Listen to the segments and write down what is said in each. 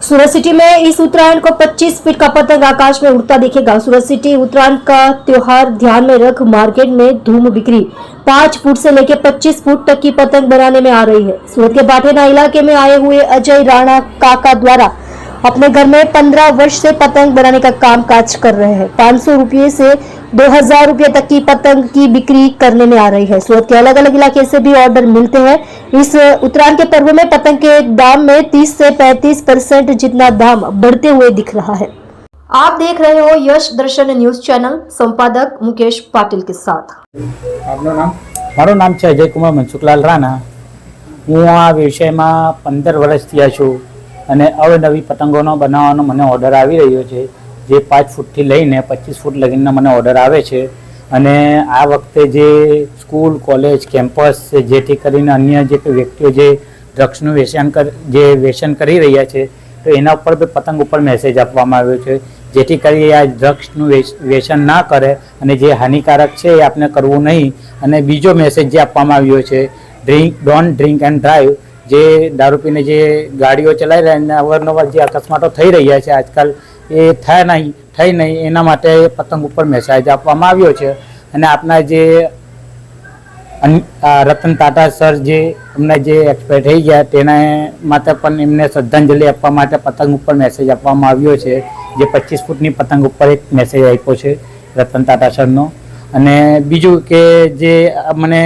सूरत city में इस उत्तरायण को 25 फीट का पतंग आकाश में उड़ता दिखेगा। सूरत सिटी उत्तरायण का त्योहार ध्यान में रख मार्केट में धूम बिक्री 5 फुट से लेकर 25 फुट तक की पतंग बनाने में आ रही है। सूरत के बाटेना इलाके में आए हुए अजय राणा काका द्वारा अपने घर में 15 वर्ष से पतंग बनाने का काम काज कर रहे हैं। 500 रुपये से 2000 रुपये तक की पतंग की बिक्री करने में आ रही है। सूरत के अलग अलग इलाके से भी ऑर्डर मिलते हैं। इस उत्तरायण के पर्व में पतंग के दाम में 30 से 35% जितना दाम बढ़ते हुए दिख रहा है। आप देख रहे हो यश दर्शन न्यूज चैनल, संपादक मुकेश पाटिल के साथ। आपનું નામ? મારું નામ છે અજય કુમાર મનસુખલાલ રાણા। હું આ વિષયમાં 15 વર્ષ થયા છું અને અવનવી પતંગોનો બનાવવાનો મને ઓર્ડર આવી રહ્યો છે, જે 5 ફૂટથી લઈને 25 ફૂટ લગીનો મને ઓર્ડર આવે છે। અને આ વખતે જે સ્કૂલ, કોલેજ, કેમ્પસ છે, જેથી કરીને અન્ય જે વ્યક્તિઓ જે ડ્રગ્સનું વ્યસન કરી રહ્યા છે, તો એના ઉપર બી પતંગ ઉપર મેસેજ આપવામાં આવ્યો છે, જેથી કરી આ ડ્રગ્સનું વ્યસન ના કરે અને જે હાનિકારક છે એ આપણે કરવું નહીં। અને બીજો મેસેજ જે આપવામાં આવ્યો છે, ડોન્ટ ડ્રિંક એન્ડ ડ્રાઈવ, જે દારૂ પીને જે ગાડીઓ ચલાવી રહ્યા અને અવારનવાર જે અકસ્માતો થઈ રહ્યા છે આજકાલ, એ થઈ નહીં એના માટે પતંગ ઉપર મેસેજ આપવામાં આવ્યો છે। અને આપના જે રતન ટાટા સર જે અમને જે એક્સપાયર થઈ ગયા તેના માટે પણ એમને શ્રદ્ધાંજલિ આપવા માટે પતંગ ઉપર મેસેજ આપવામાં આવ્યો છે, જે 25 ફૂટની પતંગ ઉપર એક મેસેજ આપ્યો છે રતન ટાટા સરનો। અને બીજું કે જે મને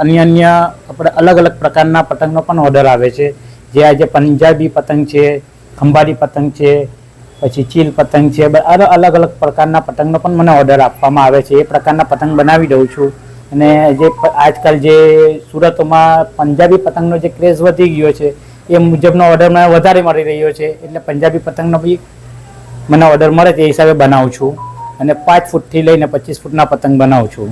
અન્ય આપણે અલગ અલગ પ્રકારના પતંગનો પણ ઓર્ડર આવે છે, જે આજે પંજાબી પતંગ છે, ખંભાળી પતંગ છે, પછી ચીલ પતંગ છે, અલગ અલગ પ્રકારના પતંગનો પણ મને ઓર્ડર આપવામાં આવે છે। એ પ્રકારના પતંગ બનાવી દઉં છું। અને જે આજકાલ જે સુરતમાં પંજાબી પતંગનો જે ક્રેઝ વધી ગયો છે, એ મુજબનો ઓર્ડર મને વધારે મળી રહ્યો છે, એટલે પંજાબી પતંગનો બી મને ઓર્ડર મળે તે હિસાબે બનાવું છું અને 5 ફૂટથી લઈને 25 ફૂટના પતંગ બનાવું છું।